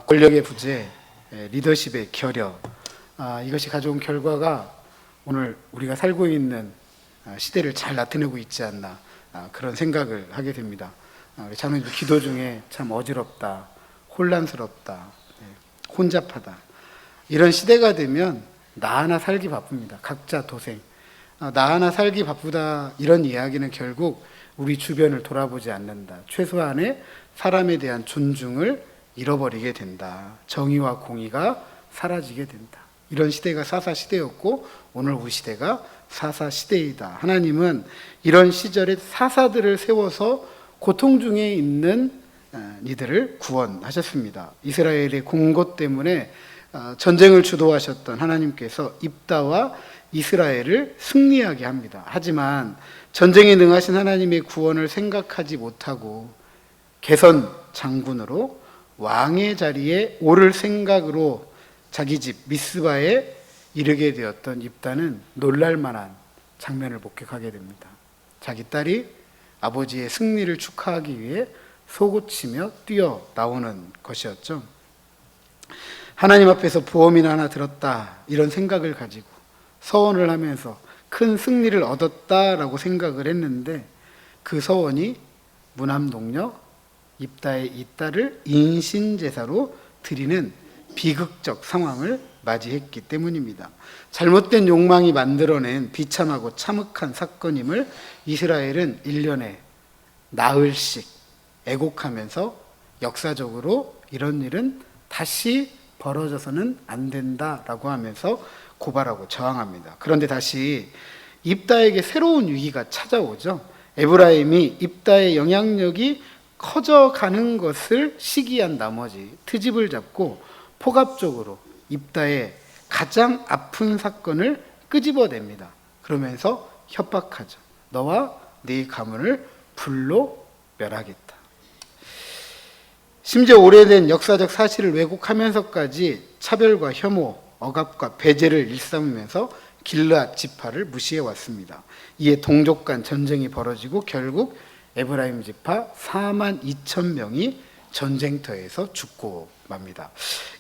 권력의 부재, 리더십의 결여, 이것이 가져온 결과가 오늘 우리가 살고 있는 시대를 잘 나타내고 있지 않나, 그런 생각을 하게 됩니다. 우리 자매님들 기도 중에 참 어지럽다, 혼란스럽다, 혼잡하다, 이런 시대가 되면 나 하나 살기 바쁩니다. 각자 도생. 나 하나 살기 바쁘다, 이런 이야기는 결국 우리 주변을 돌아보지 않는다. 최소한의 사람에 대한 존중을 잃어버리게 된다. 정의와 공의가 사라지게 된다. 이런 시대가 사사 시대였고 오늘 우리 시대가 사사 시대이다. 하나님은 이런 시절에 사사들을 세워서 고통 중에 있는 이들을 구원하셨습니다. 이스라엘의 공고 때문에 전쟁을 주도하셨던 하나님께서 입다와 이스라엘을 승리하게 합니다. 하지만 전쟁에 능하신 하나님의 구원을 생각하지 못하고 개선 장군으로 왕의 자리에 오를 생각으로 자기 집 미스바에 이르게 되었던 입다는 놀랄만한 장면을 목격하게 됩니다. 자기 딸이 아버지의 승리를 축하하기 위해 속옷치며 뛰어 나오는 것이었죠. 하나님 앞에서 보험이나 하나 들었다, 이런 생각을 가지고 서원을 하면서 큰 승리를 얻었다라고 생각을 했는데, 그 서원이 무남동녀 입다의 이 딸을 인신제사로 드리는 비극적 상황을 맞이했기 때문입니다. 잘못된 욕망이 만들어낸 비참하고 참혹한 사건임을 이스라엘은 1년에 나흘씩 애곡하면서 역사적으로 이런 일은 다시 벌어져서는 안 된다라고 하면서 고발하고 저항합니다. 그런데 다시 입다에게 새로운 위기가 찾아오죠. 에브라임이 입다의 영향력이 커져가는 것을 시기한 나머지 트집을 잡고 포갑적으로 입다의 가장 아픈 사건을 끄집어냅니다. 그러면서 협박하죠. 너와 네 가문을 불로 멸하겠다. 심지어 오래된 역사적 사실을 왜곡하면서까지 차별과 혐오, 억압과 배제를 일삼으면서 길르앗 지파를 무시해 왔습니다. 이에 동족 간 전쟁이 벌어지고 결국 에브라임 지파 4만 2천 명이 전쟁터에서 죽고 맙니다.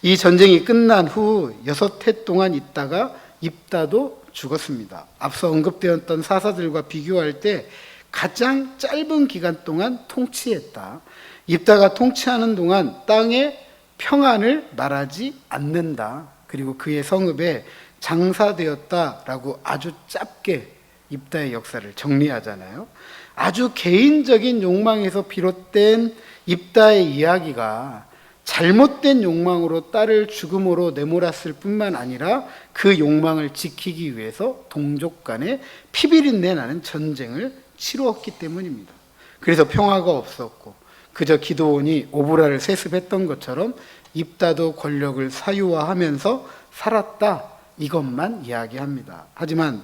이 전쟁이 끝난 후 6해 동안 있다가 입다도 죽었습니다. 앞서 언급되었던 사사들과 비교할 때 가장 짧은 기간 동안 통치했다. 입다가 통치하는 동안 땅에 평안을 말하지 않는다. 그리고 그의 성읍에 장사되었다라고 아주 짧게 입다의 역사를 정리하잖아요. 아주 개인적인 욕망에서 비롯된 입다의 이야기가 잘못된 욕망으로 딸을 죽음으로 내몰았을 뿐만 아니라 그 욕망을 지키기 위해서 동족 간에 피비린내 나는 전쟁을 치루었기 때문입니다. 그래서 평화가 없었고 그저 기드온이 오브라를 세습했던 것처럼 입다도 권력을 사유화하면서 살았다, 이것만 이야기합니다. 하지만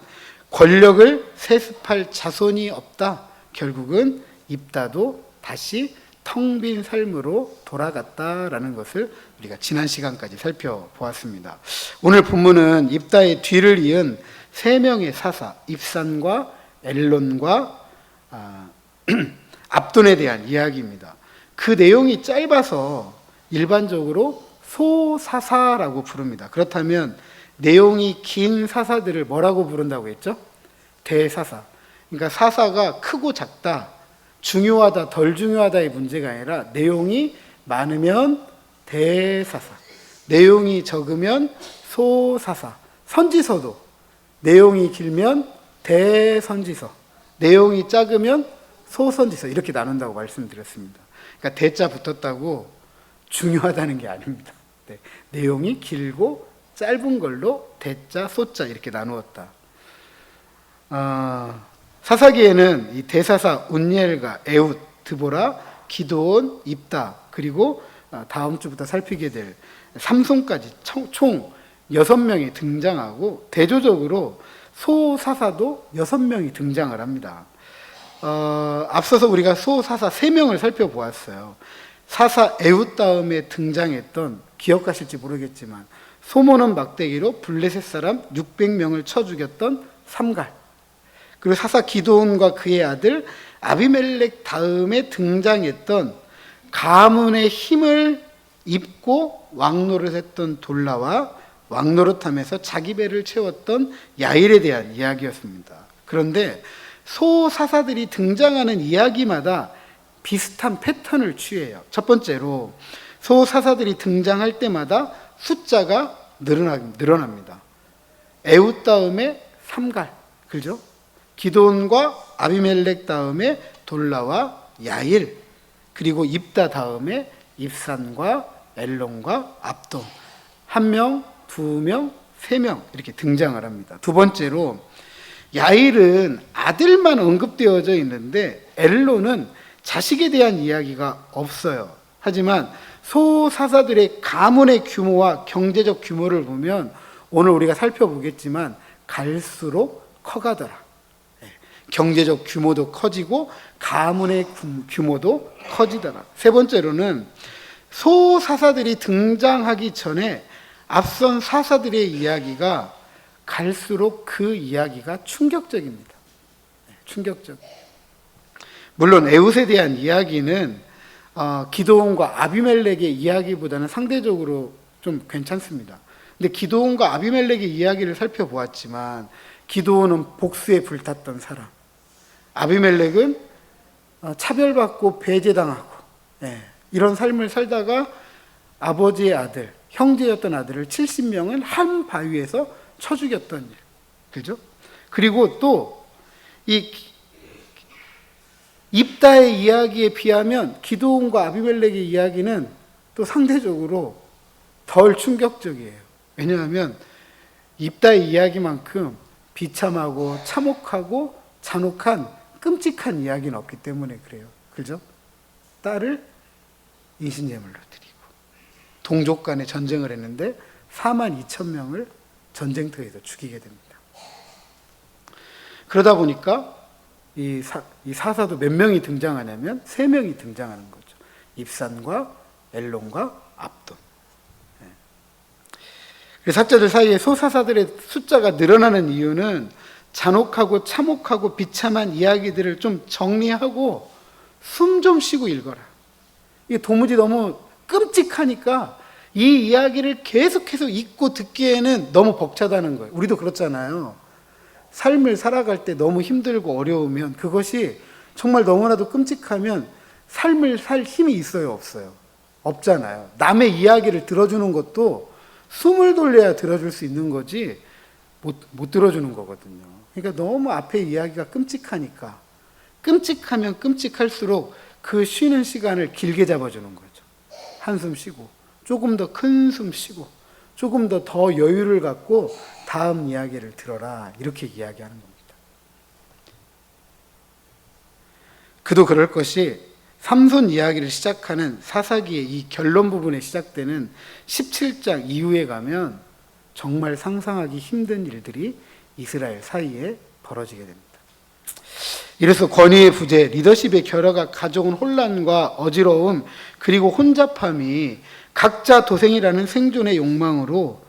권력을 세습할 자손이 없다. 결국은 입다도 다시 텅 빈 삶으로 돌아갔다라는 것을 우리가 지난 시간까지 살펴보았습니다. 오늘 본문은 입다의 뒤를 이은 3명의 사사, 입산과 엘론과 압돈에 대한 이야기입니다. 그 내용이 짧아서 일반적으로 소사사라고 부릅니다. 그렇다면 내용이 긴 사사들을 뭐라고 부른다고 했죠? 대사사. 그러니까 사사가 크고 작다, 중요하다, 덜 중요하다의 문제가 아니라 내용이 많으면 대사사, 내용이 적으면 소사사. 선지서도 내용이 길면 대선지서, 내용이 작으면 소선지서, 이렇게 나눈다고 말씀드렸습니다. 그러니까 대자 붙었다고 중요하다는 게 아닙니다. 네, 내용이 길고 짧은 걸로 대자, 소자 이렇게 나누었다. 사사기에는 이 대사사 운니엘과 에훗, 드보라, 기드온, 입다, 그리고 다음 주부터 살피게 될 삼손까지 총 6명이 등장하고 대조적으로 소사사도 6명이 등장을 합니다. 앞서서 우리가 소사사 3명을 살펴보았어요. 사사 에훗 다음에 등장했던, 기억하실지 모르겠지만 소모는 막대기로 블레셋 사람 600명을 쳐 죽였던 삼갈, 그리고 사사 기드온과 그의 아들 아비멜렉 다음에 등장했던 가문의 힘을 입고 왕노릇했던 돌라와 왕노릇하면서 자기 배를 채웠던 야일에 대한 이야기였습니다. 그런데 소사사들이 등장하는 이야기마다 비슷한 패턴을 취해요. 첫 번째로 소사사들이 등장할 때마다 숫자가 늘어납니다. 에훗 다음에 삼갈, 그죠? 기드온과 아비멜렉 다음에 돌라와 야일, 그리고 입다 다음에 입산과 엘론과 압돈, 1명, 2명, 3명 이렇게 등장을 합니다. 두 번째로 야일은 아들만 언급되어져 있는데 엘론은 자식에 대한 이야기가 없어요. 하지만 소사사들의 가문의 규모와 경제적 규모를 보면 오늘 우리가 살펴보겠지만 갈수록 커가더라. 경제적 규모도 커지고 가문의 규모도 커지더라. 세 번째로는 소사사들이 등장하기 전에 앞선 사사들의 이야기가 갈수록 그 이야기가 충격적입니다. 충격적. 물론 에훗에 대한 이야기는 기드온과 아비멜렉의 이야기보다는 상대적으로 좀 괜찮습니다. 근데 기드온과 아비멜렉의 이야기를 살펴보았지만 기드온은 복수에 불탔던 사람, 아비멜렉은 차별받고 배제당하고 이런 삶을 살다가 아버지의 아들, 형제였던 아들을 70명은 한 바위에서 쳐 죽였던 일, 그죠? 그리고 또 이 입다의 이야기에 비하면 기드온과 아비멜렉의 이야기는 또 상대적으로 덜 충격적이에요. 왜냐하면 입다의 이야기만큼 비참하고 참혹하고 잔혹한 끔찍한 이야기는 없기 때문에 그래요. 그죠? 딸을 인신제물로 드리고 동족 간에 전쟁을 했는데 42,000명을 전쟁터에서 죽이게 됩니다. 그러다 보니까 이 사사도 몇 명이 등장하냐면 3명이 등장하는 거죠. 입산과 엘론과 압돈. 그래서 학자들 사이에 소사사들의 숫자가 늘어나는 이유는 잔혹하고 참혹하고 비참한 이야기들을 좀 정리하고 숨 좀 쉬고 읽어라. 이게 도무지 너무 끔찍하니까 이 이야기를 계속해서 읽고 듣기에는 너무 벅차다는 거예요. 우리도 그렇잖아요. 삶을 살아갈 때 너무 힘들고 어려우면 그것이 정말 너무나도 끔찍하면 삶을 살 힘이 있어요, 없어요? 없잖아요. 남의 이야기를 들어주는 것도 숨을 돌려야 들어줄 수 있는 거지 못 들어주는 거거든요. 그러니까 너무 앞에 이야기가 끔찍하니까 끔찍하면 끔찍할수록 그 쉬는 시간을 길게 잡아주는 거죠. 한숨 쉬고 조금 더 큰 숨 쉬고 조금 더 여유를 갖고 다음 이야기를 들어라, 이렇게 이야기하는 겁니다. 그도 그럴 것이 삼손 이야기를 시작하는 사사기의 이 결론 부분에 시작되는 17장 이후에 가면 정말 상상하기 힘든 일들이 이스라엘 사이에 벌어지게 됩니다. 이래서 권위의 부재, 리더십의 결여가 가져온 혼란과 어지러움, 그리고 혼잡함이 각자 도생이라는 생존의 욕망으로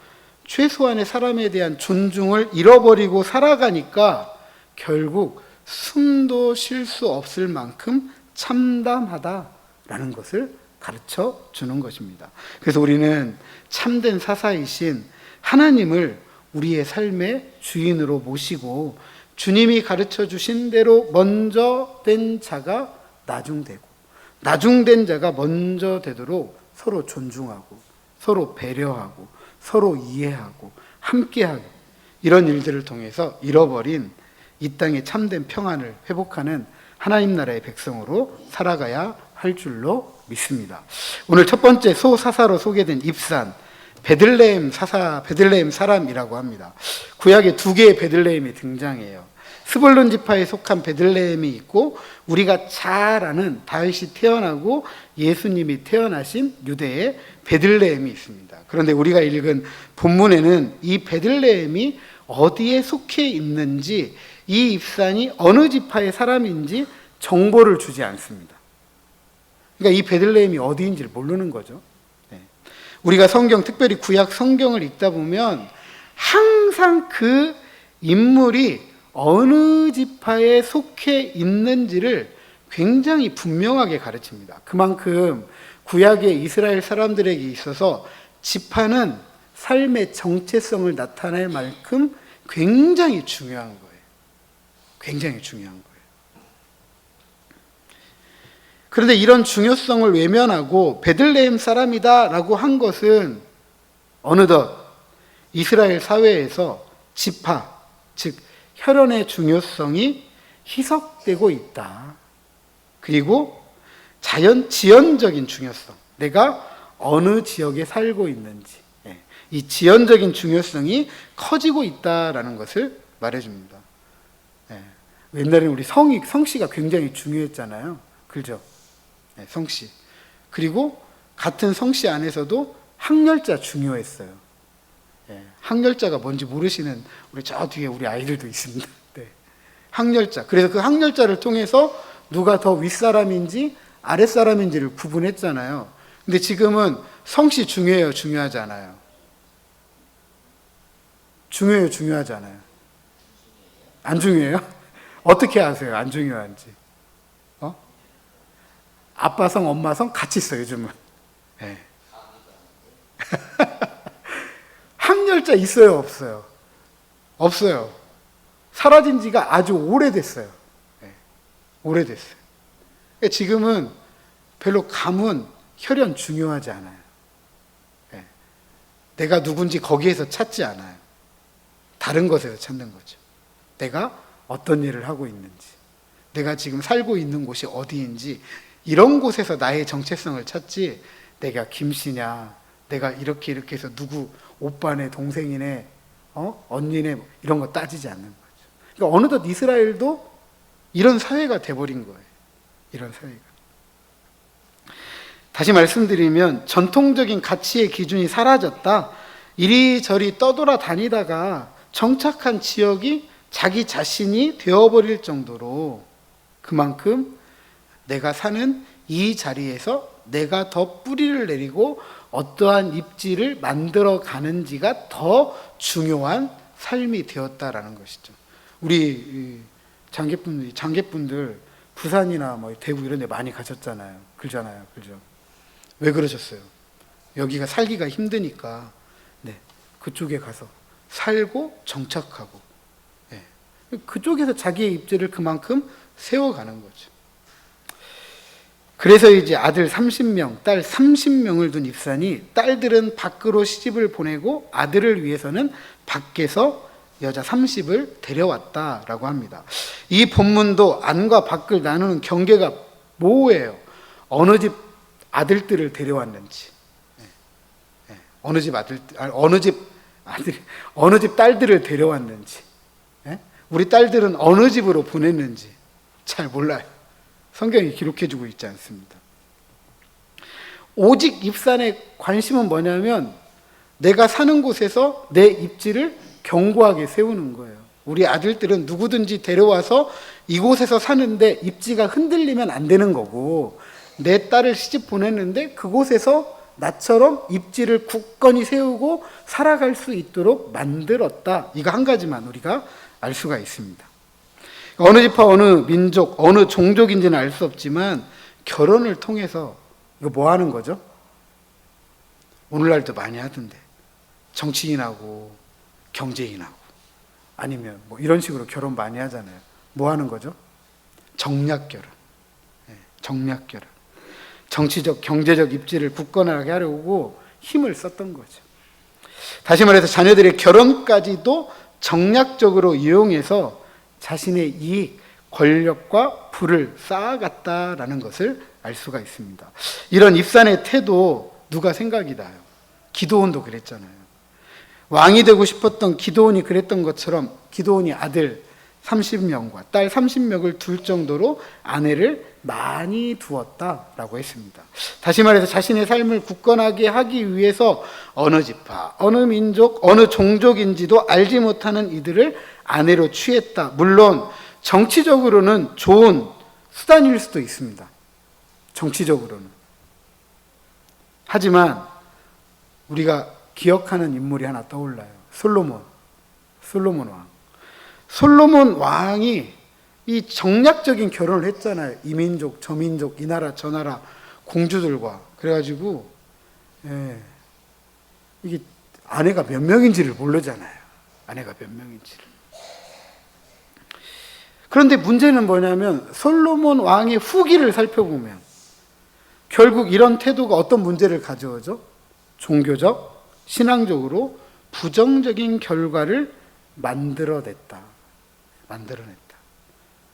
최소한의 사람에 대한 존중을 잃어버리고 살아가니까 결국 숨도 쉴 수 없을 만큼 참담하다라는 것을 가르쳐 주는 것입니다. 그래서 우리는 참된 사사이신 하나님을 우리의 삶의 주인으로 모시고 주님이 가르쳐 주신 대로 먼저 된 자가 나중되고 나중된 자가 먼저 되도록 서로 존중하고 서로 배려하고 서로 이해하고 함께하고 이런 일들을 통해서 잃어버린 이 땅의 참된 평안을 회복하는 하나님 나라의 백성으로 살아가야 할 줄로 믿습니다. 오늘 첫 번째 소사사로 소개된 입산, 베들레헴 사사, 베들레헴 사람이라고 합니다. 구약에 2개의 베들레헴이 등장해요. 스불론 지파에 속한 베들레헴이 있고 우리가 잘 아는 다윗이 태어나고 예수님이 태어나신 유대의 베들레헴이 있습니다. 그런데 우리가 읽은 본문에는 이 베들레헴이 어디에 속해 있는지, 이 입산이 어느 지파의 사람인지 정보를 주지 않습니다. 그러니까 이 베들레헴이 어디인지를 모르는 거죠. 우리가 성경, 특별히 구약 성경을 읽다 보면 항상 그 인물이 어느 지파에 속해 있는지를 굉장히 분명하게 가르칩니다. 그만큼 구약의 이스라엘 사람들에게 있어서 지파는 삶의 정체성을 나타낼 만큼 굉장히 중요한 거예요. 굉장히 중요한 거예요. 그런데 이런 중요성을 외면하고 베들레헴 사람이다라고 한 것은 어느덧 이스라엘 사회에서 지파, 즉 혈연의 중요성이 희석되고 있다. 그리고 지연적인 중요성, 내가 어느 지역에 살고 있는지, 이 지연적인 중요성이 커지고 있다라는 것을 말해줍니다. 옛날에는 우리 성씨가 굉장히 중요했잖아요. 그죠? 성씨. 그리고 같은 성씨 안에서도 학렬자 중요했어요. 학렬자가 뭔지 모르시는 우리 저 뒤에 우리 아이들도 있습니다. 학렬자. 그래서 그 학렬자를 통해서 누가 더 윗사람인지 아랫사람인지를 구분했잖아요. 근데 지금은 성씨 중요해요, 중요하지 않아요? 중요해요, 중요하지 않아요? 안 중요해요? 어떻게 아세요? 안 중요한지? 아빠 성, 엄마 성 같이 써요, 요즘은. 네. 학렬자 있어요, 없어요? 없어요. 사라진 지가 아주 오래됐어요. 오래됐어요. 지금은 별로 가문, 혈연 중요하지 않아요. 내가 누군지 거기에서 찾지 않아요. 다른 것에서 찾는 거죠. 내가 어떤 일을 하고 있는지, 내가 지금 살고 있는 곳이 어디인지, 이런 곳에서 나의 정체성을 찾지, 내가 김씨냐, 내가 이렇게 해서 누구 오빠네, 동생이네, 언니네, 이런 거 따지지 않는 거죠. 그러니까 어느덧 이스라엘도 이런 사회가 돼버린 거예요. 이런 사회가. 다시 말씀드리면 전통적인 가치의 기준이 사라졌다. 이리저리 떠돌아 다니다가 정착한 지역이 자기 자신이 되어버릴 정도로 그만큼 내가 사는 이 자리에서 내가 더 뿌리를 내리고 어떠한 입지를 만들어 가는지가 더 중요한 삶이 되었다라는 것이죠. 우리 장계분들 부산이나 뭐 대구 이런 데 많이 가셨잖아요. 그러잖아요. 그죠? 왜 그러셨어요? 여기가 살기가 힘드니까 그쪽에 가서 살고 정착하고 그쪽에서 자기의 입지를 그만큼 세워가는 거죠. 그래서 이제 아들 30명, 딸 30명을 둔 입산이 딸들은 밖으로 시집을 보내고 아들을 위해서는 밖에서 여자 30을 데려왔다라고 합니다. 이 본문도 안과 밖을 나누는 경계가 모호해요. 어느 집 아들들을 데려왔는지, 어느 집 딸들을 데려왔는지, 우리 딸들은 어느 집으로 보냈는지 잘 몰라요. 성경이 기록해주고 있지 않습니다. 오직 입산의 관심은 뭐냐면 내가 사는 곳에서 내 입지를 견고하게 세우는 거예요. 우리 아들들은 누구든지 데려와서 이곳에서 사는데 입지가 흔들리면 안 되는 거고, 내 딸을 시집 보냈는데 그곳에서 나처럼 입지를 굳건히 세우고 살아갈 수 있도록 만들었다. 이거 한 가지만 우리가 알 수가 있습니다. 어느 지파, 어느 민족, 어느 종족인지는 알 수 없지만 결혼을 통해서 이거 뭐 하는 거죠? 오늘날도 많이 하던데 정치인하고 경제인하고 아니면 뭐 이런 식으로 결혼 많이 하잖아요. 뭐 하는 거죠? 정략결혼. 정략결혼. 정치적, 경제적 입지를 굳건하게 하려고 힘을 썼던 거죠. 다시 말해서 자녀들의 결혼까지도 정략적으로 이용해서 자신의 이익, 권력과 부를 쌓아갔다라는 것을 알 수가 있습니다. 이런 입산의 태도 누가 생각이 나요? 기드온도 그랬잖아요. 왕이 되고 싶었던 기드온이 그랬던 것처럼 기드온이 아들 30명과 딸 30명을 둘 정도로 아내를 많이 두었다라고 했습니다. 다시 말해서 자신의 삶을 굳건하게 하기 위해서 어느 지파, 어느 민족, 어느 종족인지도 알지 못하는 이들을 아내로 취했다. 물론 정치적으로는 좋은 수단일 수도 있습니다. 정치적으로는. 하지만 우리가 기억하는 인물이 하나 떠올라요. 솔로몬 왕. 솔로몬 왕이 이 정략적인 결혼을 했잖아요. 이 민족, 저 민족, 이 나라, 저 나라 공주들과. 그래가지고 이게 아내가 몇 명인지를 모르잖아요. 아내가 몇 명인지를. 그런데 문제는 뭐냐면 솔로몬 왕의 후기를 살펴보면 결국 이런 태도가 어떤 문제를 가져오죠? 종교적, 신앙적으로 부정적인 결과를 만들어냈다.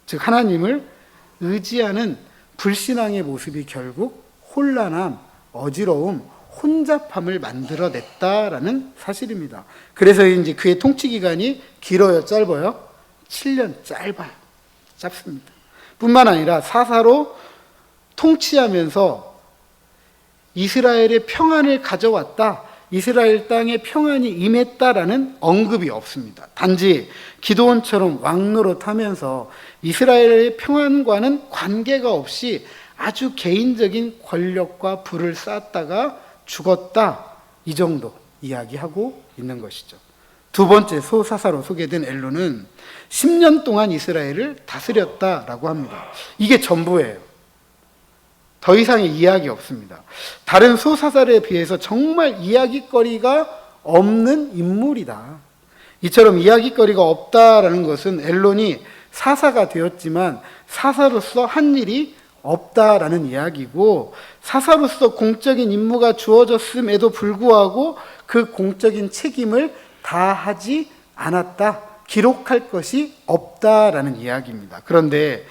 즉 하나님을 의지하는 불신앙의 모습이 결국 혼란함, 어지러움, 혼잡함을 만들어냈다라는 사실입니다. 그래서 이제 그의 통치 기간이 길어요, 짧아요? 7년, 짧습니다. 뿐만 아니라 사사로 통치하면서 이스라엘의 평안을 가져왔다, 이스라엘 땅에 평안이 임했다라는 언급이 없습니다. 단지 기드온처럼 왕노릇하면서 이스라엘의 평안과는 관계가 없이 아주 개인적인 권력과 부를 쌓았다가 죽었다, 이 정도 이야기하고 있는 것이죠. 두 번째 소사사로 소개된 엘론은 10년 동안 이스라엘을 다스렸다라고 합니다. 이게 전부예요. 더 이상의 이야기 없습니다. 다른 소사사에 비해서 정말 이야기거리가 없는 인물이다. 이처럼 이야기거리가 없다라는 것은 엘론이 사사가 되었지만 사사로서 한 일이 없다라는 이야기고, 사사로서 공적인 임무가 주어졌음에도 불구하고 그 공적인 책임을 다하지 않았다, 기록할 것이 없다라는 이야기입니다. 그런데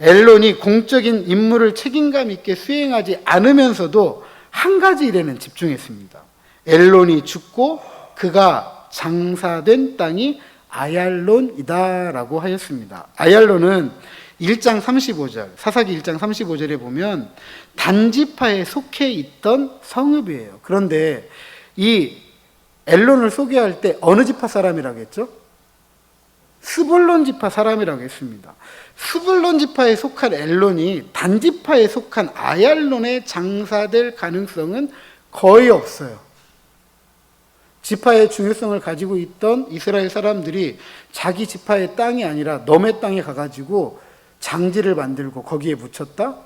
엘론이 공적인 임무를 책임감 있게 수행하지 않으면서도 한 가지 일에는 집중했습니다. 엘론이 죽고 그가 장사된 땅이 아얄론이다라고 하였습니다. 아얄론은 1장 35절, 사사기 1장 35절에 보면 단지파에 속해 있던 성읍이에요. 그런데 이 엘론을 소개할 때 어느 지파 사람이라고 했죠? 스불론 지파 사람이라고 했습니다. 스불론 지파에 속한 엘론이 단지파에 속한 아얄론에 장사될 가능성은 거의 없어요. 지파의 중요성을 가지고 있던 이스라엘 사람들이 자기 지파의 땅이 아니라 남의 땅에 가가지고 장지를 만들고 거기에 묻혔다?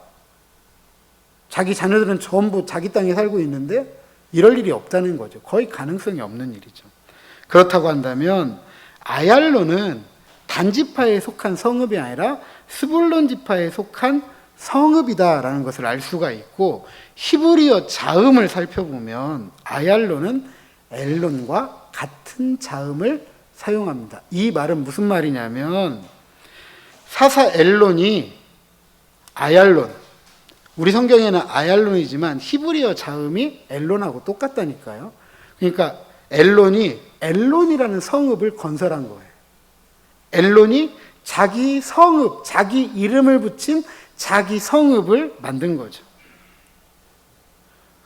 자기 자녀들은 전부 자기 땅에 살고 있는데 이럴 일이 없다는 거죠. 거의 가능성이 없는 일이죠. 그렇다고 한다면 아얄론은 단지파에 속한 성읍이 아니라 스불론 지파에 속한 성읍이다라는 것을 알 수가 있고, 히브리어 자음을 살펴보면 아얄론은 엘론과 같은 자음을 사용합니다. 이 말은 무슨 말이냐면 사사 엘론이 아얄론, 우리 성경에는 아얄론이지만 히브리어 자음이 엘론하고 똑같다니까요. 그러니까 엘론이 엘론이라는 성읍을 건설한 거예요. 엘론이 자기 성읍, 자기 이름을 붙인 자기 성읍을 만든 거죠.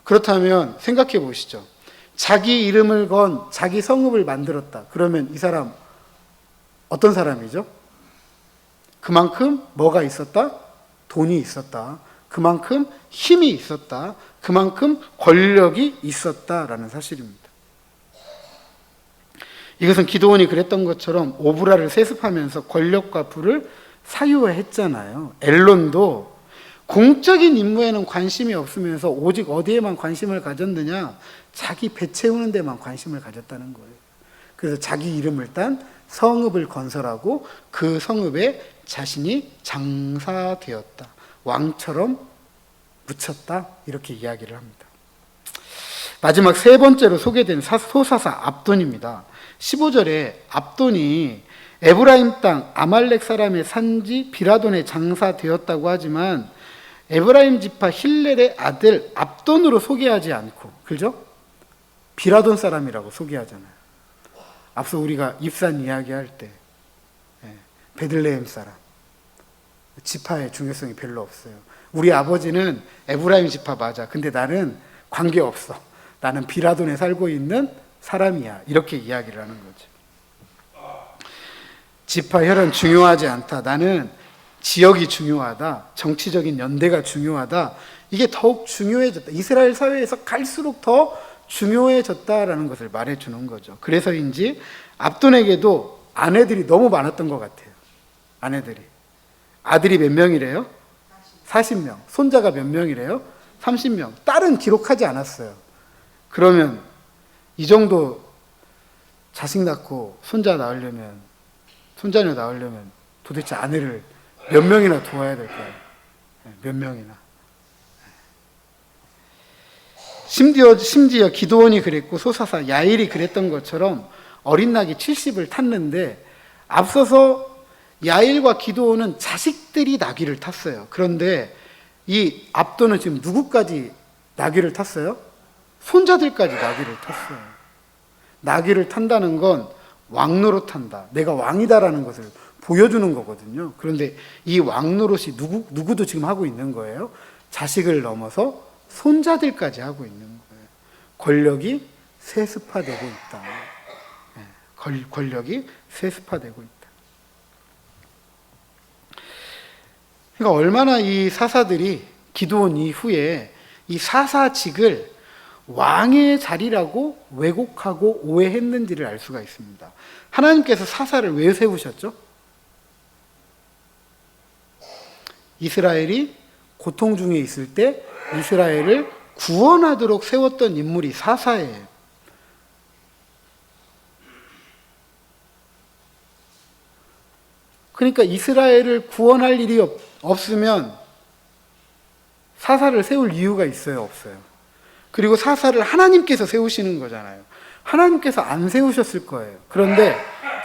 그렇다면 생각해 보시죠. 자기 이름을 건 자기 성읍을 만들었다. 그러면 이 사람 어떤 사람이죠? 그만큼 뭐가 있었다? 돈이 있었다. 그만큼 힘이 있었다. 그만큼 권력이 있었다라는 사실입니다. 이것은 기드온이 그랬던 것처럼 오브라를 세습하면서 권력과 부를 사유했잖아요. 엘론도 공적인 임무에는 관심이 없으면서 오직 어디에만 관심을 가졌느냐? 자기 배 채우는 데만 관심을 가졌다는 거예요. 그래서 자기 이름을 딴 성읍을 건설하고 그 성읍에 자신이 장사되었다. 왕처럼 묻혔다. 이렇게 이야기를 합니다. 마지막 세 번째로 소개된 소사사 압돈입니다. 15절에 압돈이 에브라임 땅 아말렉 사람의 산지 비라돈에 장사되었다고 하지만 에브라임 지파 힐렐의 아들 압돈으로 소개하지 않고, 그죠? 비라돈 사람이라고 소개하잖아요. 앞서 우리가 입산 이야기할 때 베들레헴 사람, 지파의 중요성이 별로 없어요. 우리 아버지는 에브라임 지파 맞아. 근데 나는 관계없어. 나는 비라돈에 살고 있는 사람이야. 이렇게 이야기를 하는 거죠. 지파 혈연 중요하지 않다. 나는 지역이 중요하다. 정치적인 연대가 중요하다. 이게 더욱 중요해졌다. 이스라엘 사회에서 갈수록 더 중요해졌다라는 것을 말해주는 거죠. 그래서인지 압돈에게도 아내들이 너무 많았던 것 같아요. 아내들이. 아들이 몇 명이래요? 40명. 손자가 몇 명이래요? 30명. 딸은 기록하지 않았어요. 그러면 이 정도 자식 낳고 손자녀 낳으려면 도대체 아내를 몇 명이나 도와야 될까요? 몇 명이나. 심지어 기드온이 그랬고 소사사 야일이 그랬던 것처럼 어린 낙이 70을 탔는데, 앞서서 야일과 기드온은 자식들이 나귀를 탔어요. 그런데 이 압도는 지금 누구까지 나귀를 탔어요? 손자들까지 나귀를 탔어요. 나귀를 탄다는 건 왕노릇한다, 내가 왕이다라는 것을 보여주는 거거든요. 그런데 이 왕노릇이 누구도 지금 하고 있는 거예요. 자식을 넘어서 손자들까지 하고 있는 거예요. 권력이 세습화되고 있다. 권력이 세습화되고 있다. 그러니까 얼마나 이 사사들이 기드온 이후에 이 사사직을 왕의 자리라고 왜곡하고 오해했는지를 알 수가 있습니다. 하나님께서 사사를 왜 세우셨죠? 이스라엘이 고통 중에 있을 때 이스라엘을 구원하도록 세웠던 인물이 사사예요. 그러니까 이스라엘을 구원할 일이 없으면 사사를 세울 이유가 있어요, 없어요? 그리고 사사를 하나님께서 세우시는 거잖아요. 하나님께서 안 세우셨을 거예요. 그런데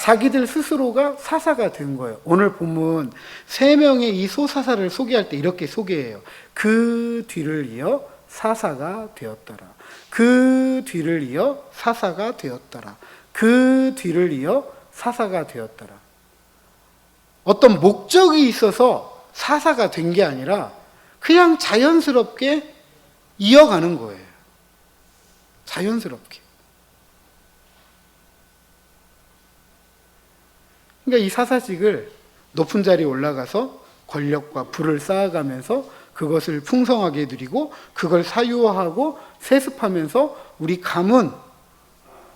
자기들 스스로가 사사가 된 거예요. 오늘 본문 3명의 이 소사사를 소개할 때 이렇게 소개해요. 그 뒤를 이어 사사가 되었더라. 그 뒤를 이어 사사가 되었더라. 그 뒤를 이어 사사가 되었더라. 어떤 목적이 있어서 사사가 된 게 아니라 그냥 자연스럽게 이어가는 거예요. 자연스럽게. 그러니까 이 사사직을 높은 자리에 올라가서 권력과 부를 쌓아가면서 그것을 풍성하게 누리고 그걸 사유화하고 세습하면서 우리 가문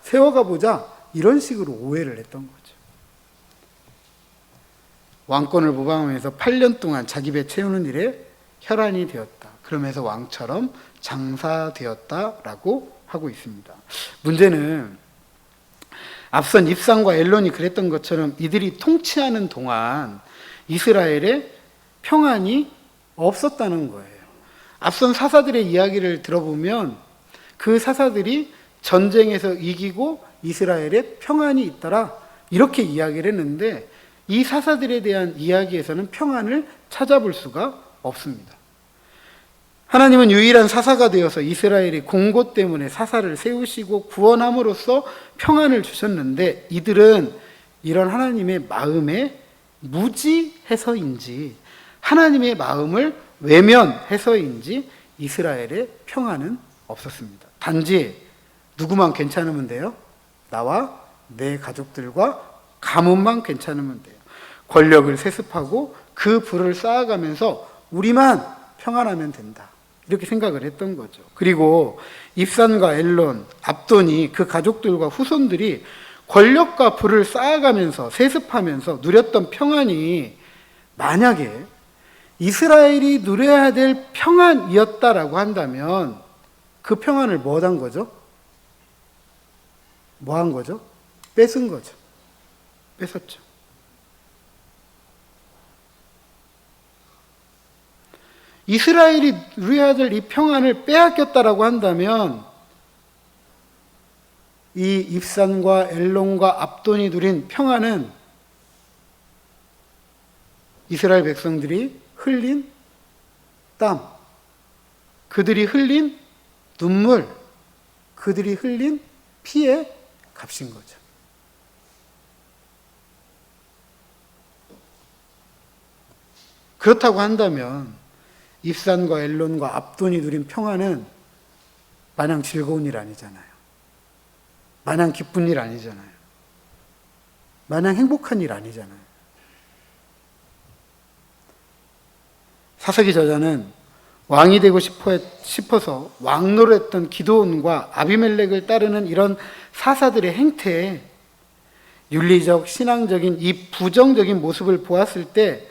세워가 보자, 이런 식으로 오해를 했던 거죠. 왕권을 모방하면서 8년 동안 자기 배 채우는 일에 혈안이 되었다. 그러면서 왕처럼 장사되었다라고 하고 있습니다. 문제는 앞선 입산과 엘론이 그랬던 것처럼 이들이 통치하는 동안 이스라엘에 평안이 없었다는 거예요. 앞선 사사들의 이야기를 들어보면 그 사사들이 전쟁에서 이기고 이스라엘에 평안이 있더라, 이렇게 이야기를 했는데 이 사사들에 대한 이야기에서는 평안을 찾아볼 수가 없습니다. 하나님은 유일한 사사가 되어서 이스라엘이 공고 때문에 사사를 세우시고 구원함으로써 평안을 주셨는데, 이들은 이런 하나님의 마음에 무지해서인지 하나님의 마음을 외면해서인지 이스라엘의 평안은 없었습니다. 단지 누구만 괜찮으면 돼요? 나와 내 가족들과 가문만 괜찮으면 돼요. 권력을 세습하고 그 부를 쌓아가면서 우리만 평안하면 된다, 이렇게 생각을 했던 거죠. 그리고 입산과 엘론, 압돈이 그 가족들과 후손들이 권력과 부를 쌓아가면서 세습하면서 누렸던 평안이 만약에 이스라엘이 누려야 될 평안이었다라고 한다면 그 평안을 뭐 한 거죠? 뭐 한 거죠? 뺏은 거죠. 뺏었죠. 이스라엘이 누려야 될 이 평안을 빼앗겼다라고 한다면 이 입산과 엘론과 압돈이 누린 평안은 이스라엘 백성들이 흘린 땀, 그들이 흘린 눈물, 그들이 흘린 피의 값인 거죠. 그렇다고 한다면 입산과 엘론과 압돈이 누린 평안은 마냥 즐거운 일 아니잖아요. 마냥 기쁜 일 아니잖아요. 마냥 행복한 일 아니잖아요. 사사기 저자는 왕이 되고 싶어서 왕노릇했던 기드온과 아비멜렉을 따르는 이런 사사들의 행태에 윤리적, 신앙적인 이 부정적인 모습을 보았을 때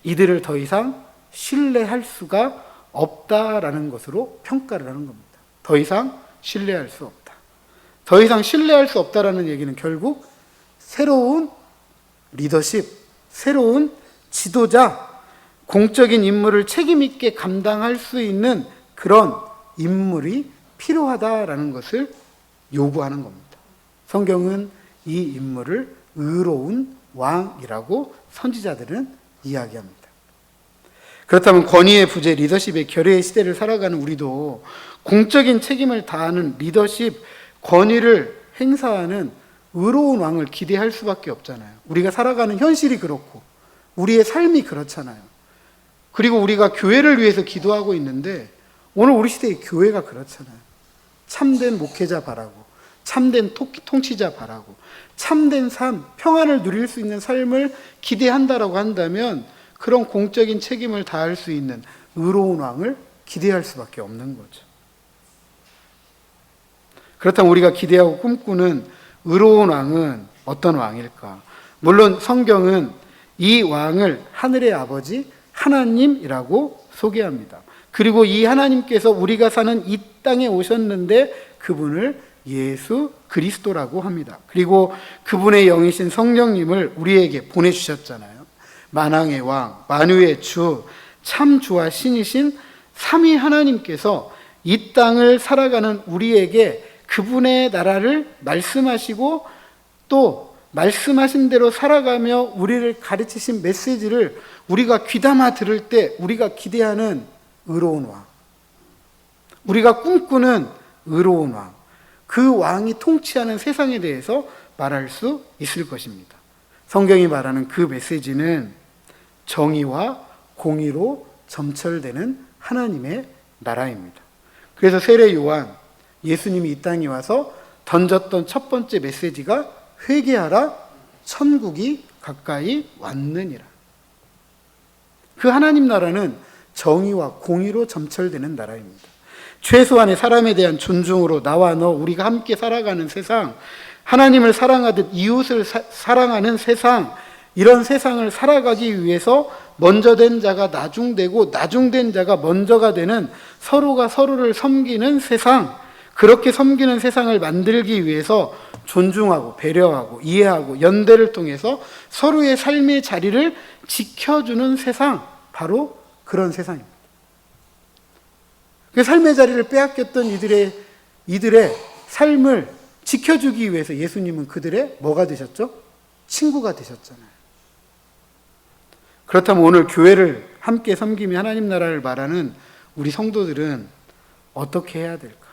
이들을 더 이상 신뢰할 수가 없다라는 것으로 평가를 하는 겁니다. 더 이상 신뢰할 수 없다. 더 이상 신뢰할 수 없다라는 얘기는 결국 새로운 리더십, 새로운 지도자, 공적인 임무를 책임 있게 감당할 수 있는 그런 인물이 필요하다라는 것을 요구하는 겁니다. 성경은 이 인물을 의로운 왕이라고 선지자들은 이야기합니다. 그렇다면 권위의 부재, 리더십의 결여의 시대를 살아가는 우리도 공적인 책임을 다하는 리더십, 권위를 행사하는 의로운 왕을 기대할 수밖에 없잖아요. 우리가 살아가는 현실이 그렇고 우리의 삶이 그렇잖아요. 그리고 우리가 교회를 위해서 기도하고 있는데 오늘 우리 시대의 교회가 그렇잖아요. 참된 목회자 바라고, 참된 통치자 바라고, 참된 삶, 평안을 누릴 수 있는 삶을 기대한다라고 한다면 그런 공적인 책임을 다할 수 있는 의로운 왕을 기대할 수밖에 없는 거죠. 그렇다면 우리가 기대하고 꿈꾸는 의로운 왕은 어떤 왕일까? 물론 성경은 이 왕을 하늘의 아버지 하나님이라고 소개합니다. 그리고 이 하나님께서 우리가 사는 이 땅에 오셨는데 그분을 예수 그리스도라고 합니다. 그리고 그분의 영이신 성령님을 우리에게 보내주셨잖아요. 만왕의 왕, 만유의 주, 참 주와 신이신 삼위 하나님께서 이 땅을 살아가는 우리에게 그분의 나라를 말씀하시고 또 말씀하신 대로 살아가며 우리를 가르치신 메시지를 우리가 귀담아 들을 때 우리가 기대하는 의로운 왕, 우리가 꿈꾸는 의로운 왕, 그 왕이 통치하는 세상에 대해서 말할 수 있을 것입니다. 성경이 말하는 그 메시지는 정의와 공의로 점철되는 하나님의 나라입니다. 그래서 세례 요한, 예수님이 이 땅에 와서 던졌던 첫 번째 메시지가 회개하라, 천국이 가까이 왔느니라. 그 하나님 나라는 정의와 공의로 점철되는 나라입니다. 최소한의 사람에 대한 존중으로 나와 너, 우리가 함께 살아가는 세상, 하나님을 사랑하듯 이웃을 사랑하는 세상, 이런 세상을 살아가기 위해서 먼저 된 자가 나중되고 나중된 자가 먼저가 되는 서로가 서로를 섬기는 세상, 그렇게 섬기는 세상을 만들기 위해서 존중하고 배려하고 이해하고 연대를 통해서 서로의 삶의 자리를 지켜주는 세상, 바로 그런 세상입니다. 그 삶의 자리를 빼앗겼던 이들의 삶을 지켜주기 위해서 예수님은 그들의 뭐가 되셨죠? 친구가 되셨잖아요. 그렇다면 오늘 교회를 함께 섬기며 하나님 나라를 말하는 우리 성도들은 어떻게 해야 될까?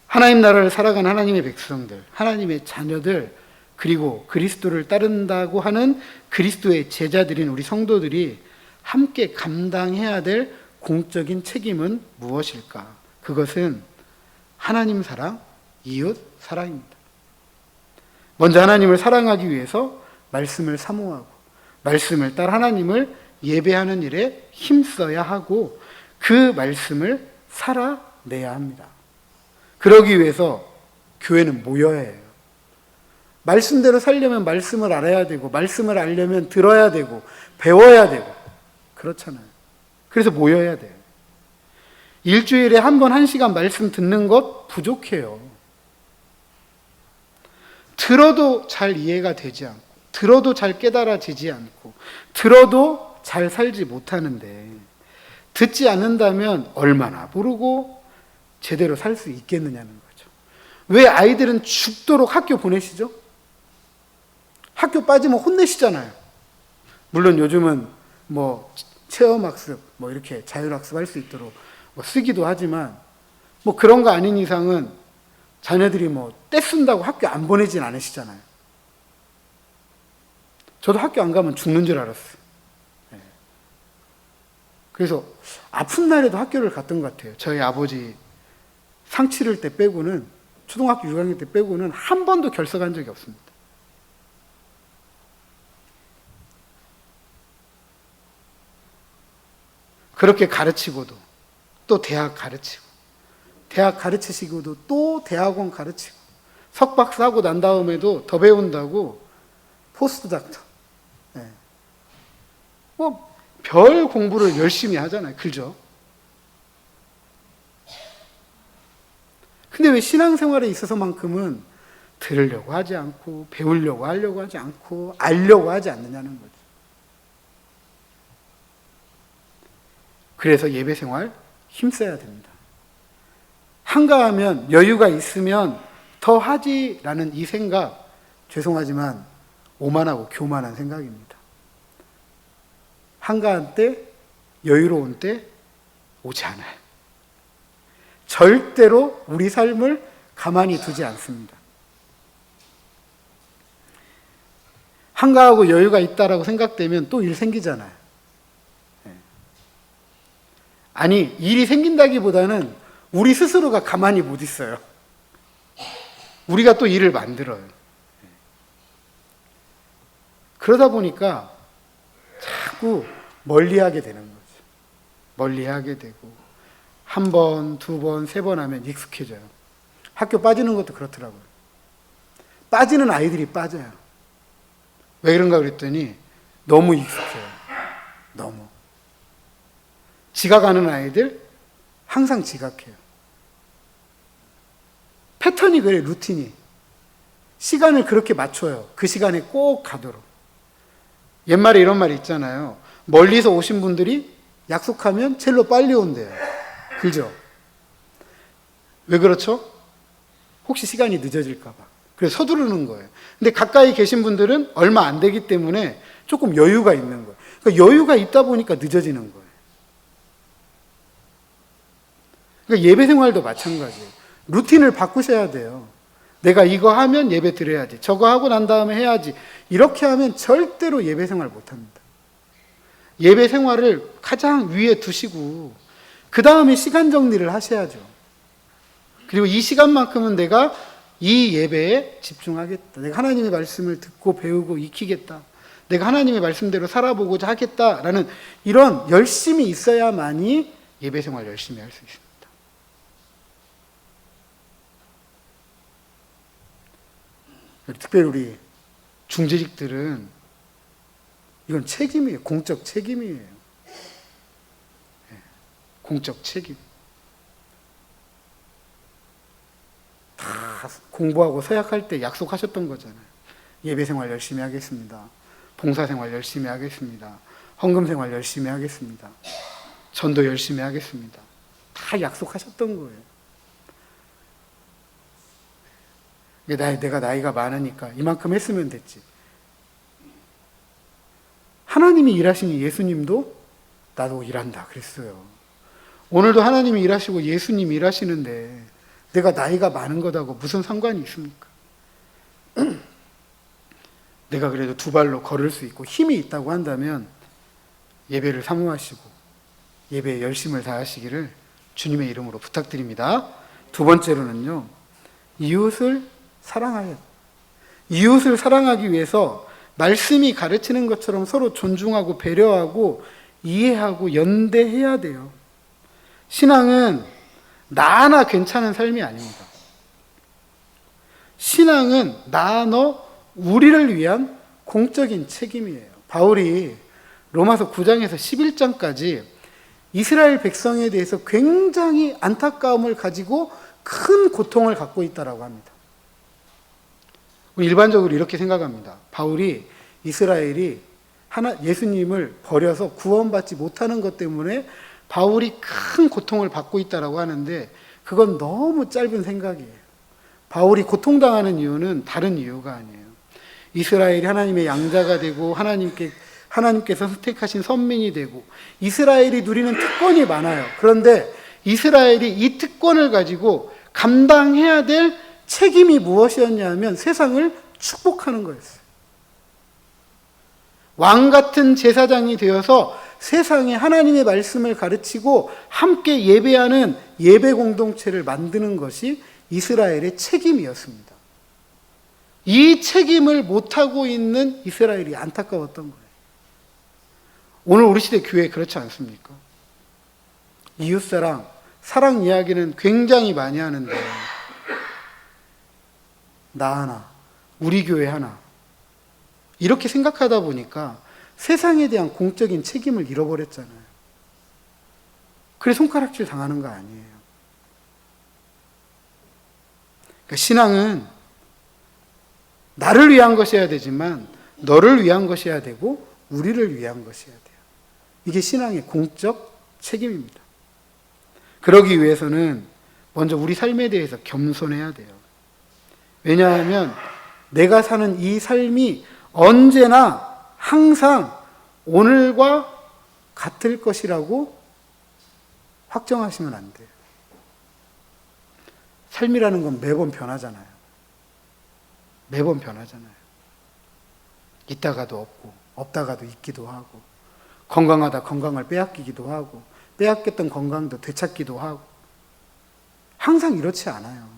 하나님 나라를 살아가는 하나님의 백성들, 하나님의 자녀들, 그리고 그리스도를 따른다고 하는 그리스도의 제자들인 우리 성도들이 함께 감당해야 될 공적인 책임은 무엇일까? 그것은 하나님 사랑, 이웃 사랑입니다. 먼저 하나님을 사랑하기 위해서 말씀을 사모하고 말씀을 따라 하나님을 예배하는 일에 힘써야 하고 그 말씀을 살아내야 합니다. 그러기 위해서 교회는 모여야 해요. 말씀대로 살려면 말씀을 알아야 되고 말씀을 알려면 들어야 되고 배워야 되고 그렇잖아요. 그래서 모여야 돼요. 일주일에 한 번 1시간 말씀 듣는 것 부족해요. 들어도 잘 이해가 되지 않고 들어도 잘 깨달아지지 않고 들어도 잘 살지 못하는데 듣지 않는다면 얼마나 모르고 제대로 살 수 있겠느냐는 거죠. 왜 아이들은 죽도록 학교 보내시죠? 학교 빠지면 혼내시잖아요. 물론 요즘은 뭐 체험학습, 뭐 이렇게 자율학습 할 수 있도록 뭐 쓰기도 하지만 뭐 그런 거 아닌 이상은 자녀들이 뭐 떼쓴다고 학교 안 보내진 않으시잖아요. 저도 학교 안 가면 죽는 줄 알았어요. 그래서 아픈 날에도 학교를 갔던 것 같아요. 저희 아버지 상 치를 때 빼고는, 초등학교 6학년 때 빼고는 한 번도 결석한 적이 없습니다. 그렇게 가르치고도 또 대학 가르치고 대학 가르치시고도 또 대학원 가르치고 석박사 하고 난 다음에도 더 배운다고 포스트 닥터. 뭐 별 공부를 열심히 하잖아요. 그죠? 근데 왜 신앙생활에 있어서만큼은 들으려고 하지 않고 배우려고 하려고 하지 않고 알려고 하지 않느냐는 거죠. 그래서 예배생활 힘써야 됩니다. 한가하면 여유가 있으면 더 하지라는 이 생각, 죄송하지만 오만하고 교만한 생각입니다. 한가한 때, 여유로운 때 오지 않아요. 절대로 우리 삶을 가만히 두지 않습니다. 한가하고 여유가 있다라고 생각되면 또 일 생기잖아요. 아니, 일이 생긴다기보다는 우리 스스로가 가만히 못 있어요. 우리가 또 일을 만들어요. 그러다 보니까 자꾸 멀리하게 되는 거죠. 멀리하게 되고 한 번, 두 번, 세 번 하면 익숙해져요. 학교 빠지는 것도 그렇더라고요. 빠지는 아이들이 빠져요. 왜 그런가 그랬더니 너무 익숙해요. 너무. 지각하는 아이들 항상 지각해요. 패턴이 그래, 루틴이. 시간을 그렇게 맞춰요. 그 시간에 꼭 가도록. 옛말에 이런 말이 있잖아요. 멀리서 오신 분들이 약속하면 첼로 빨리 온대요. 그죠? 왜 그렇죠? 혹시 시간이 늦어질까 봐. 그래서 서두르는 거예요. 근데 가까이 계신 분들은 얼마 안 되기 때문에 조금 여유가 있는 거예요. 그러니까 여유가 있다 보니까 늦어지는 거예요. 그러니까 예배 생활도 마찬가지예요. 루틴을 바꾸셔야 돼요. 내가 이거 하면 예배 드려야지. 저거 하고 난 다음에 해야지. 이렇게 하면 절대로 예배 생활 못 합니다. 예배 생활을 가장 위에 두시고 그 다음에 시간 정리를 하셔야죠. 그리고 이 시간만큼은 내가 이 예배에 집중하겠다. 내가 하나님의 말씀을 듣고 배우고 익히겠다. 내가 하나님의 말씀대로 살아보고자 하겠다라는 이런 열심이 있어야만이 예배 생활 열심히 할 수 있습니다. 특별히 우리 중재직들은 이건 책임이에요. 공적 책임이에요. 공적 책임. 다 공부하고 서약할 때 약속하셨던 거잖아요. 예배생활 열심히 하겠습니다. 봉사생활 열심히 하겠습니다. 헌금생활 열심히 하겠습니다. 전도 열심히 하겠습니다. 다 약속하셨던 거예요. 내가 나이가 많으니까 이만큼 했으면 됐지. 하나님이 일하시니 예수님도 나도 일한다 그랬어요. 오늘도 하나님이 일하시고 예수님이 일하시는데 내가 나이가 많은 것하고 무슨 상관이 있습니까? 내가 그래도 두 발로 걸을 수 있고 힘이 있다고 한다면 예배를 사모하시고 예배에 열심을 다하시기를 주님의 이름으로 부탁드립니다. 두 번째로는요, 이웃을 사랑하여. 이웃을 사랑하기 위해서 말씀이 가르치는 것처럼 서로 존중하고 배려하고 이해하고 연대해야 돼요. 신앙은 나 하나 괜찮은 삶이 아닙니다. 신앙은 나, 너, 우리를 위한 공적인 책임이에요. 바울이 로마서 9장에서 11장까지 이스라엘 백성에 대해서 굉장히 안타까움을 가지고 큰 고통을 갖고 있다고 합니다. 일반적으로 이렇게 생각합니다. 바울이 이스라엘이 예수님을 버려서 구원받지 못하는 것 때문에 바울이 큰 고통을 받고 있다고 하는데 그건 너무 짧은 생각이에요. 바울이 고통당하는 이유는 다른 이유가 아니에요. 이스라엘이 하나님의 양자가 되고 하나님께서 선택하신 선민이 되고 이스라엘이 누리는 특권이 많아요. 그런데 이스라엘이 이 특권을 가지고 감당해야 될 책임이 무엇이었냐 하면 세상을 축복하는 거였어요. 왕 같은 제사장이 되어서 세상에 하나님의 말씀을 가르치고 함께 예배하는 예배 공동체를 만드는 것이 이스라엘의 책임이었습니다. 이 책임을 못하고 있는 이스라엘이 안타까웠던 거예요. 오늘 우리 시대 교회 그렇지 않습니까? 이웃사랑, 사랑 이야기는 굉장히 많이 하는데 나 하나, 우리 교회 하나 이렇게 생각하다 보니까 세상에 대한 공적인 책임을 잃어버렸잖아요. 그래 손가락질 당하는 거 아니에요. 그러니까 신앙은 나를 위한 것이어야 되지만 너를 위한 것이어야 되고 우리를 위한 것이어야 돼요. 이게 신앙의 공적 책임입니다. 그러기 위해서는 먼저 우리 삶에 대해서 겸손해야 돼요. 왜냐하면 내가 사는 이 삶이 언제나 항상 오늘과 같을 것이라고 확정하시면 안 돼요. 삶이라는 건 매번 변하잖아요. 매번 변하잖아요. 있다가도 없고 없다가도 있기도 하고 건강하다 건강을 빼앗기기도 하고 빼앗겼던 건강도 되찾기도 하고 항상 이렇지 않아요.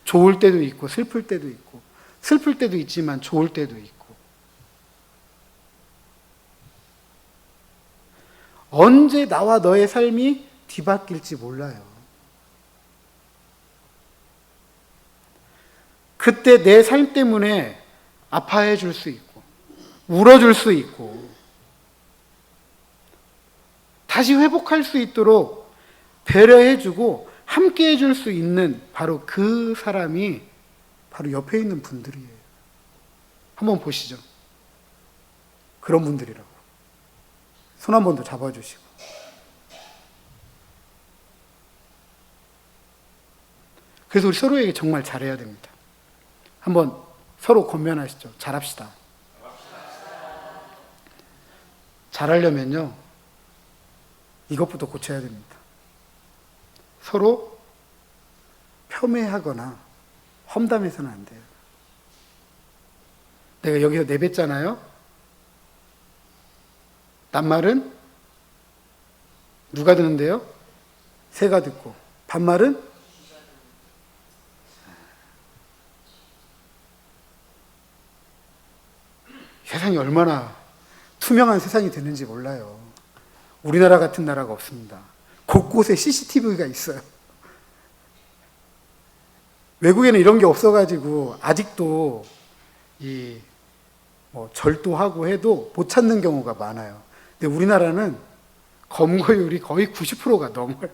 좋을 때도 있고 슬플 때도 있고 슬플 때도 있지만 좋을 때도 있고 언제 나와 너의 삶이 뒤바뀔지 몰라요. 그때 내 삶 때문에 아파해 줄 수 있고 울어줄 수 있고 다시 회복할 수 있도록 배려해주고 함께 해줄 수 있는 바로 그 사람이 바로 옆에 있는 분들이에요. 한번 보시죠. 그런 분들이라고. 손 한 번 더 잡아주시고. 그래서 우리 서로에게 정말 잘해야 됩니다. 한번 서로 권면하시죠. 잘합시다. 잘하려면요. 이것부터 고쳐야 됩니다. 서로 폄훼하거나 험담해서는 안 돼요. 내가 여기서 내뱉잖아요. 낱말은 누가 듣는데요? 새가 듣고 반말은 세상이 얼마나 투명한 세상이 되는지 몰라요. 우리나라 같은 나라가 없습니다. 곳곳에 CCTV가 있어요. 외국에는 이런 게 없어가지고 아직도 절도하고 해도 못 찾는 경우가 많아요. 근데 우리나라는 검거율이 거의 90%가 넘어요.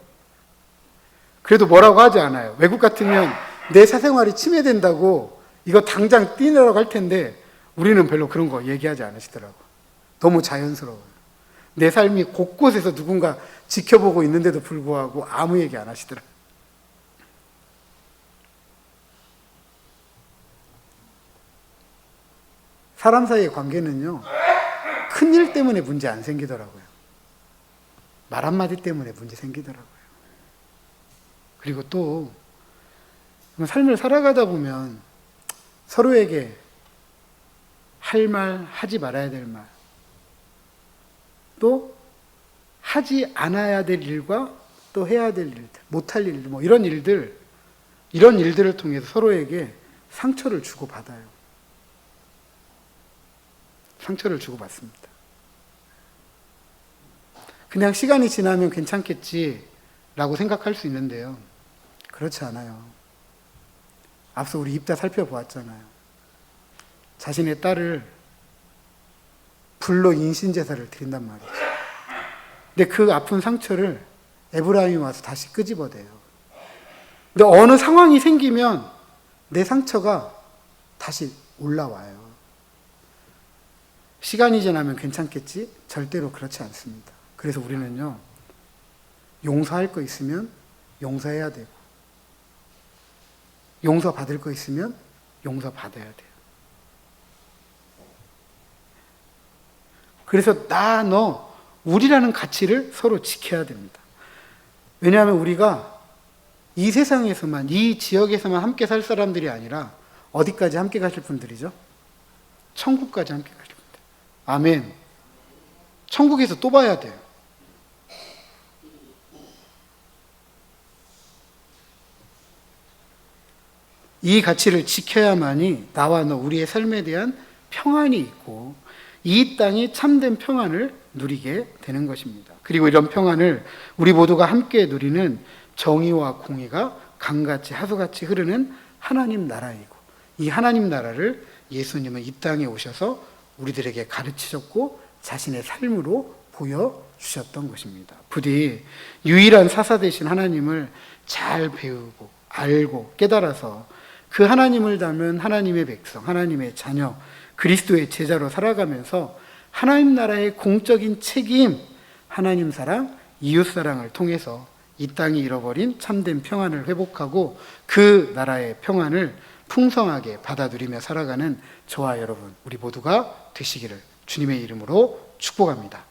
그래도 뭐라고 하지 않아요. 외국 같으면 내 사생활이 침해된다고 이거 당장 떼내라고 할 텐데 우리는 별로 그런 거 얘기하지 않으시더라고요. 너무 자연스러워요. 내 삶이 곳곳에서 누군가 지켜보고 있는데도 불구하고 아무 얘기 안 하시더라고요. 사람 사이의 관계는요, 큰일 때문에 문제 안 생기더라고요. 말 한마디 때문에 문제 생기더라고요. 그리고 또, 삶을 살아가다 보면 서로에게 할 말, 하지 말아야 될 말, 또 하지 않아야 될 일과 또 해야 될 일들, 못할 일들, 이런 일들을 통해서 서로에게 상처를 주고받아요. 상처를 주고받습니다. 그냥 시간이 지나면 괜찮겠지라고 생각할 수 있는데요. 그렇지 않아요. 앞서 우리 입다 살펴보았잖아요. 자신의 딸을 불로 인신제사를 드린단 말이죠. 근데 그 아픈 상처를 에브라임이 와서 다시 끄집어대요. 근데 어느 상황이 생기면 내 상처가 다시 올라와요. 시간이 지나면 괜찮겠지? 절대로 그렇지 않습니다. 그래서 우리는요, 용서할 거 있으면 용서해야 되고, 용서받을 거 있으면 용서받아야 돼요. 그래서 나, 너, 우리라는 가치를 서로 지켜야 됩니다. 왜냐하면 우리가 이 세상에서만, 이 지역에서만 함께 살 사람들이 아니라 어디까지 함께 가실 분들이죠? 천국까지 함께 가실 분들. 아멘. 천국에서 또 봐야 돼요. 이 가치를 지켜야만이 나와 너, 우리의 삶에 대한 평안이 있고 이 땅이 참된 평안을 누리게 되는 것입니다. 그리고 이런 평안을 우리 모두가 함께 누리는 정의와 공의가 강같이 하수같이 흐르는 하나님 나라이고, 이 하나님 나라를 예수님은 이 땅에 오셔서 우리들에게 가르치셨고 자신의 삶으로 보여주셨던 것입니다. 부디 유일한 사사 되신 하나님을 잘 배우고 알고 깨달아서 그 하나님을 닮은 하나님의 백성, 하나님의 자녀, 그리스도의 제자로 살아가면서 하나님 나라의 공적인 책임, 하나님 사랑, 이웃 사랑을 통해서 이 땅이 잃어버린 참된 평안을 회복하고 그 나라의 평안을 풍성하게 받아들이며 살아가는 저와 여러분, 우리 모두가 되시기를 주님의 이름으로 축복합니다.